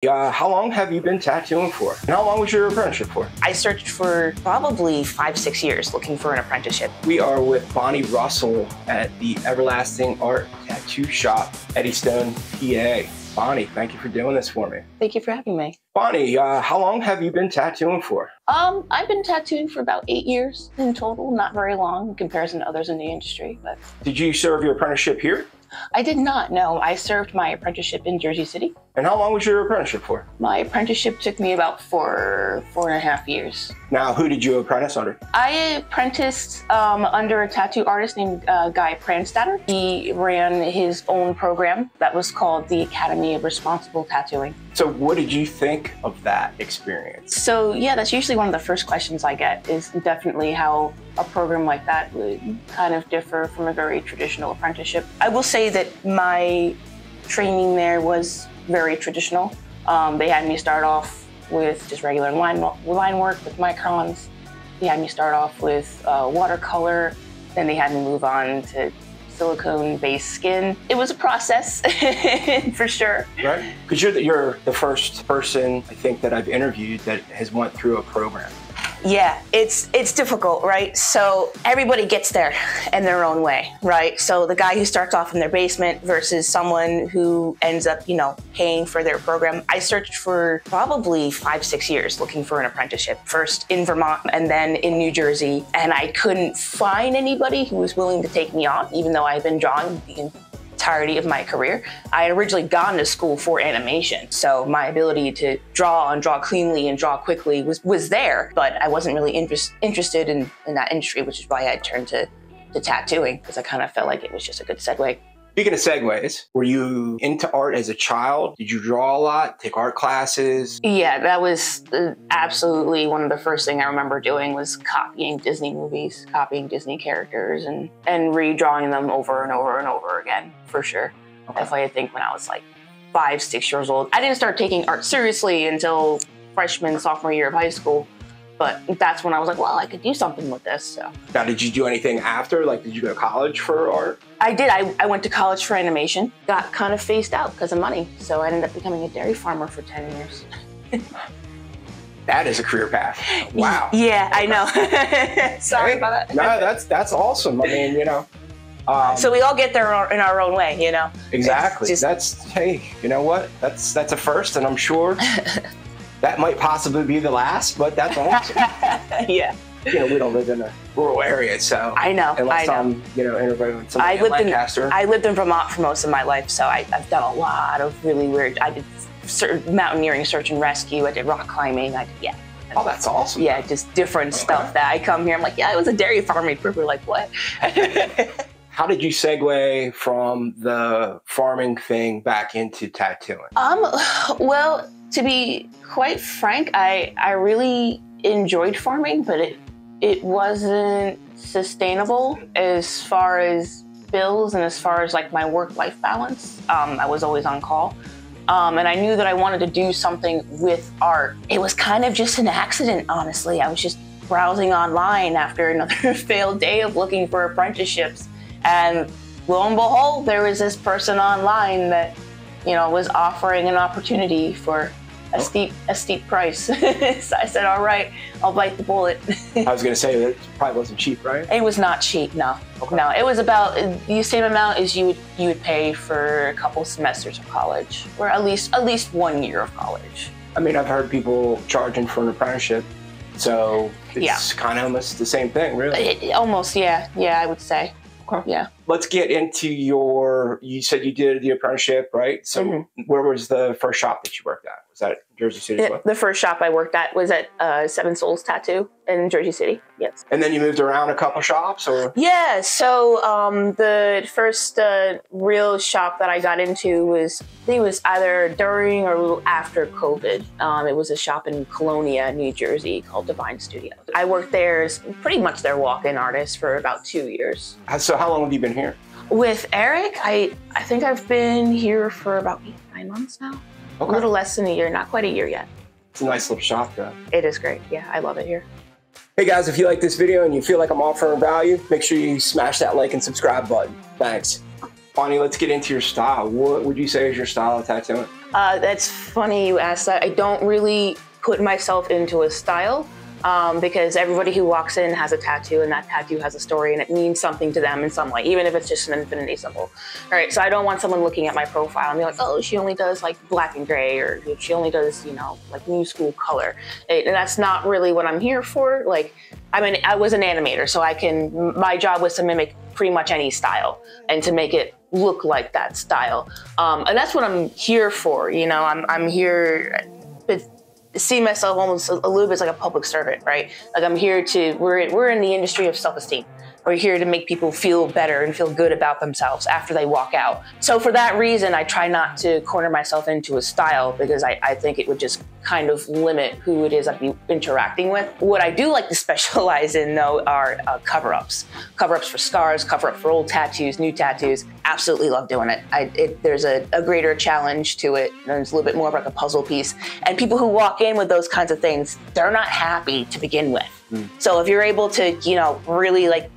How long have you been tattooing for? And how long was your apprenticeship for? I searched for probably 5-6 years looking for an apprenticeship. We are with Bonnie Russell at the Everlasting Art Tattoo Shop, Eddystone, PA. Bonnie, thank you for doing this for me. Thank you for having me. Bonnie, how long have you been tattooing for? I've been tattooing for about 8 years in total, not very long in comparison to others in the industry. But Did you serve your apprenticeship here? I did not, no. I served my apprenticeship in Jersey City. And how long was your apprenticeship for? My apprenticeship took me about 4.5 years. Now, who did you apprentice under? I apprenticed under a tattoo artist named Guy Pranstatter. He ran his own program that was called the Academy of Responsible Tattooing. So what did you think of that experience? So yeah, that's usually one of the first questions I get, is definitely how a program like that would kind of differ from a very traditional apprenticeship. I will say that my training there was very traditional. They had me start off with just regular line work with microns. They had me start off with watercolor. Then they had me move on to silicone-based skin. It was a process, for sure. Right, because you're the first person, I think, that I've interviewed that has went through a program. Yeah, it's difficult, right? So everybody gets there in their own way, right? So the guy who starts off in their basement versus someone who ends up, paying for their program. I searched for probably 5-6 years looking for an apprenticeship, first in Vermont and then in New Jersey. And I couldn't find anybody who was willing to take me on, even though I've been drawing the entirety of my career. I had originally gone to school for animation, so my ability to draw and draw cleanly and draw quickly was there, but I wasn't really interested in that industry, which is why I turned to tattooing, because I kind of felt like it was just a good segue. Speaking of segues, were you into art as a child? Did you draw a lot, take art classes? Yeah, that was absolutely one of the first things I remember doing, was copying Disney movies, copying Disney characters and redrawing them over and over and over again, for sure. Okay. Definitely, I think when I was like 5-6 years old. I didn't start taking art seriously until sophomore year of high school. But that's when I was like, well, I could do something with this. So. Now, did you do anything after? Like, did you go to college for art? I did. I went to college for animation. Got kind of phased out because of money. So I ended up becoming a dairy farmer for 10 years. That is a career path. Wow. Yeah, I know. Sorry about that. No, that's awesome. I mean, so we all get there in our own way, Exactly. Hey, you know what? That's a first, and I'm sure that might possibly be the last, but that's awesome. Yeah. We don't live in a rural area, so I know. Unless I'm, interviewing somebody in Lancaster. I lived in Vermont for most of my life, so I've done a lot of really weird. I did mountaineering, search and rescue. I did rock climbing. Oh, that's awesome. Yeah, just different stuff that I come here. I'm like, yeah, I was a dairy farmer. People are like, what? How did you segue from the farming thing back into tattooing? Well, to be quite frank, I really enjoyed farming, but it wasn't sustainable as far as bills and as far as like my work-life balance. I was always on call. And I knew that I wanted to do something with art. It was kind of just an accident, honestly. I was just browsing online after another failed day of looking for apprenticeships. And lo and behold, there was this person online that, was offering an opportunity for a steep price. So I said, all right, I'll bite the bullet. I was going to say, that probably wasn't cheap, right? It was not cheap, no. Okay. No, it was about the same amount as you would pay for a couple semesters of college, or at least 1 year of college. I mean, I've heard people charging for an apprenticeship, so it's kind of almost the same thing, really. Almost, yeah, I would say. Okay. Yeah. Let's get into you said you did the apprenticeship, right? So where was the first shop that you worked at? Was that Jersey City as well? The first shop I worked at was at Seven Souls Tattoo in Jersey City, yes. And then you moved around a couple shops, or? Yeah, so the first real shop that I got into was, I think it was either during or a little after COVID. It was a shop in Colonia, New Jersey called Divine Studios. I worked there as pretty much their walk-in artist for about 2 years. So how long have you been here? With Eric, I think I've been here for about 8-9 months now. Okay. A little less than a year, not quite a year yet. It's a nice little shop, though. It is great. Yeah, I love it here. Hey guys, if you like this video and you feel like I'm offering value, make sure you smash that like and subscribe button. Thanks. Bonnie, let's get into your style. What would you say is your style of tattooing? That's funny you asked that. I don't really put myself into a style because everybody who walks in has a tattoo, and that tattoo has a story, and it means something to them in some way, even if it's just an infinity symbol. All right, so I don't want someone looking at my profile and be like, oh, she only does like black and gray, or she only does, you know, like new school color. And that's not really what I'm here for. Like, I mean, I was an animator, so my job was to mimic pretty much any style and to make it look like that style. And that's what I'm here for. You know, I'm here to see myself almost a little bit like a public servant, right? Like I'm here to, we're in the industry of self-esteem. We're here to make people feel better and feel good about themselves after they walk out. So for that reason, I try not to corner myself into a style because I think it would just kind of limit who it is I'd be interacting with. What I do like to specialize in though are cover-ups. Cover-ups for scars, cover-up for old tattoos, new tattoos. Absolutely love doing it. There's a greater challenge to it. There's a little bit more of like a puzzle piece. And people who walk in with those kinds of things, they're not happy to begin with. So if you're able to, you know, really like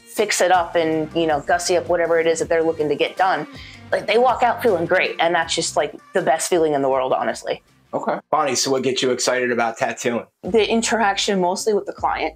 fix it up and, you know, gussy up whatever it is that they're looking to get done, like they walk out feeling great. And that's just like the best feeling in the world, honestly. Okay. Bonnie, so what gets you excited about tattooing? The interaction mostly with the client,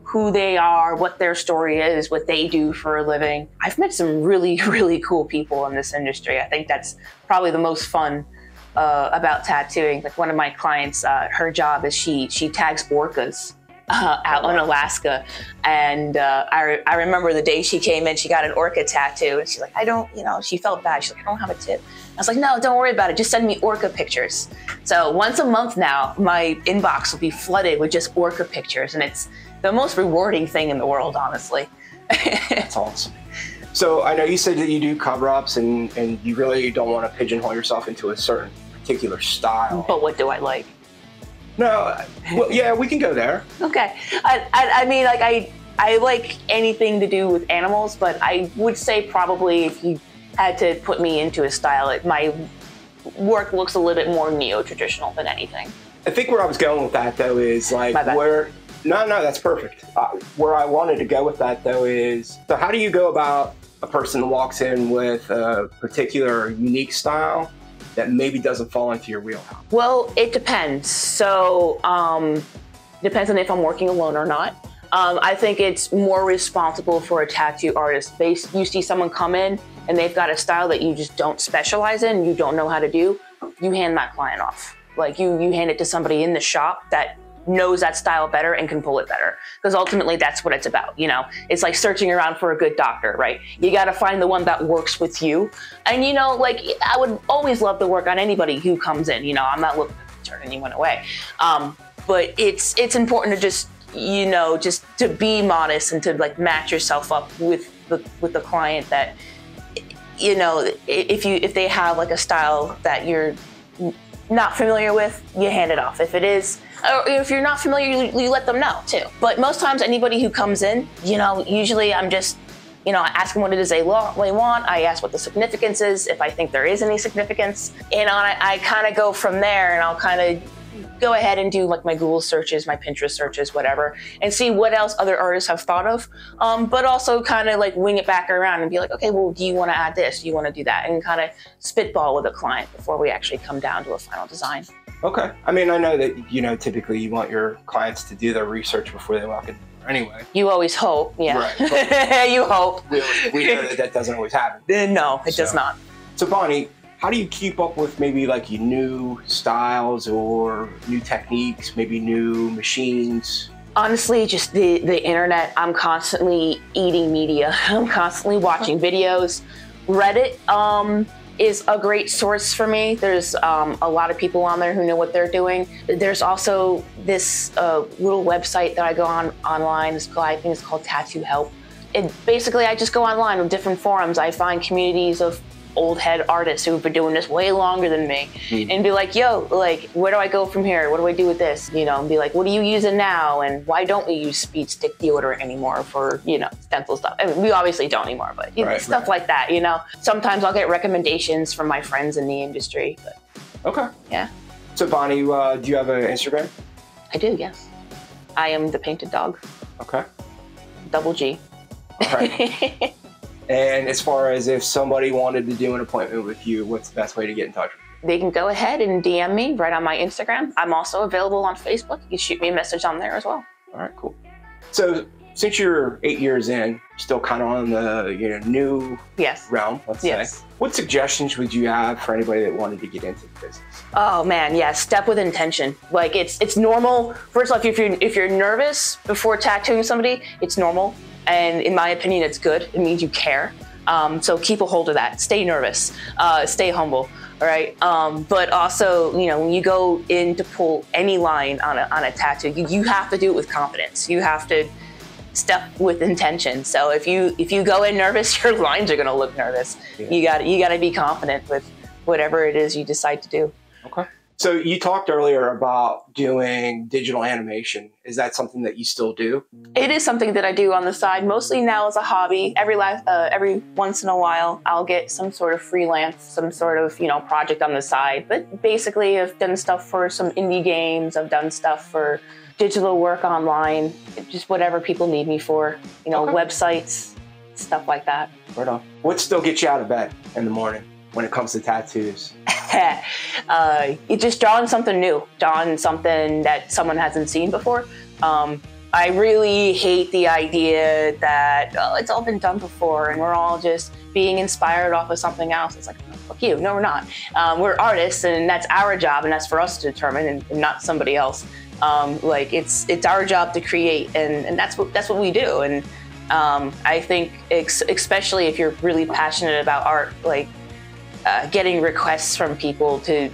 who they are, what their story is, what they do for a living. I've met some really, really cool people in this industry. I think that's probably the most fun about tattooing. Like one of my clients, her job is she tags orcas out in Alaska. And I remember the day she came in, she got an orca tattoo, and she's like, I don't, you know, she felt bad. She's like, I don't have a tip. I was like, no, don't worry about it. Just send me orca pictures. So once a month now, my inbox will be flooded with just orca pictures. And it's the most rewarding thing in the world, honestly. That's awesome. So I know you said that you do cover-ups and you really don't want to pigeonhole yourself into a certain particular style. But what do I like? No, well, yeah, we can go there. Okay. I mean, like, I like anything to do with animals, but I would say probably if you had to put me into a style, my work looks a little bit more neo-traditional than anything. I think where I was going with that, though, is like no, that's perfect. Where I wanted to go with that, though, is, so how do you go about a person that walks in with a particular unique style that maybe doesn't fall into your wheelhouse? Well, it depends. So, depends on if I'm working alone or not. I think it's more responsible for a tattoo artist. You see someone come in and they've got a style that you just don't specialize in, you don't know how to do, you hand that client off. Like you hand it to somebody in the shop that knows that style better and can pull it better. Because ultimately that's what it's about, you know? It's like searching around for a good doctor, right? You gotta find the one that works with you. And you know, like I would always love to work on anybody who comes in, you know, I'm not looking to turn anyone away. But it's important to just, you know, just to be modest and to like match yourself up with the client that, you know, if they have like a style that you're not familiar with, you hand it off. If it is, or if you're not familiar, you let them know too. But most times anybody who comes in, you know, usually I'm just, you know, I ask them what it is they want. I ask what the significance is, if I think there is any significance. You know, and I kind of go from there, and I'll kind of go ahead and do like my Google searches, my Pinterest searches, whatever, and see what else other artists have thought of. But also kind of like wing it back around and be like, okay, well, do you want to add this? Do you want to do that? And kind of spitball with a client before we actually come down to a final design. Okay. I mean, I know that, you know, typically you want your clients to do their research before they walk in anyway. You always hope, yeah. Right. You hope. We know that doesn't always happen. No, it does not. So Bonnie, how do you keep up with maybe like your new styles or new techniques, maybe new machines? Honestly, just the internet. I'm constantly eating media. I'm constantly watching videos. Reddit is a great source for me. There's a lot of people on there who know what they're doing. There's also this little website that I go online. I think it's called Tattoo Help. Basically, I just go online with different forums. I find communities of old head artists who've been doing this way longer than me, and be like, yo, like, where do I go from here? What do I do with this? You know, and be like, what are you using now? And why don't we use speed stick deodorant anymore for, you know, stencil stuff? I mean, we obviously don't anymore, but you know, stuff like that, you know? Sometimes I'll get recommendations from my friends in the industry, but. Okay. Yeah. So Bonnie, do you have an Instagram? I do, yes. I am the Painted Dog. Okay. Double G. All right. And as far as if somebody wanted to do an appointment with you, what's the best way to get in touch with you? They can go ahead and DM me right on my Instagram. I'm also available on Facebook. You can shoot me a message on there as well. All right, cool. So since you're 8 years in, still kind of on the new realm, let's say, what suggestions would you have for anybody that wanted to get into the business? Oh man, yeah, step with intention. Like it's normal. First off, if you're nervous before tattooing somebody, it's normal. And in my opinion, it's good. It means you care. So keep a hold of that. Stay nervous, stay humble, all right? But also, when you go in to pull any line on a tattoo, you have to do it with confidence. You have to step with intention. So if you go in nervous, your lines are gonna look nervous. Yeah. You gotta be confident with whatever it is you decide to do. Okay. So you talked earlier about doing digital animation. Is that something that you still do? It is something that I do on the side, mostly now as a hobby. Every once in a while, I'll get some sort of freelance, some sort of project on the side. But basically, I've done stuff for some indie games. I've done stuff for digital work online, just whatever people need me for. Websites, stuff like that. Right on. What still gets you out of bed in the morning when it comes to tattoos? It's just drawing something new, drawing something that someone hasn't seen before. I really hate the idea that it's all been done before and we're all just being inspired off of something else. It's like, oh, fuck you. No, we're not. We're artists, and that's our job, and that's for us to determine, and not somebody else. It's our job to create, and that's what we do. And I think especially if you're really passionate about art, getting requests from people to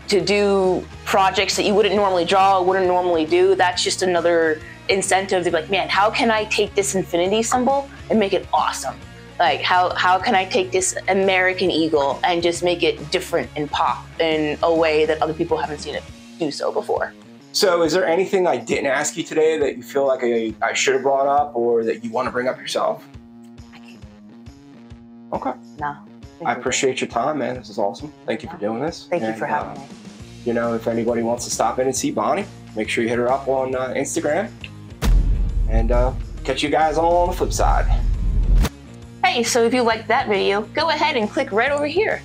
do projects that you wouldn't normally draw, wouldn't normally do, that's just another incentive to be like, man, how can I take this infinity symbol and make it awesome? Like, how can I take this American eagle and just make it different and pop in a way that other people haven't seen it do so before? So is there anything I didn't ask you today that you feel like I should have brought up, or that you want to bring up yourself? Okay. No. I appreciate your time, man. This is awesome. Thank you for doing this. Thank you for having me. If anybody wants to stop in and see Bonnie, make sure you hit her up on Instagram. And catch you guys all on the flip side. Hey, so if you liked that video, go ahead and click right over here.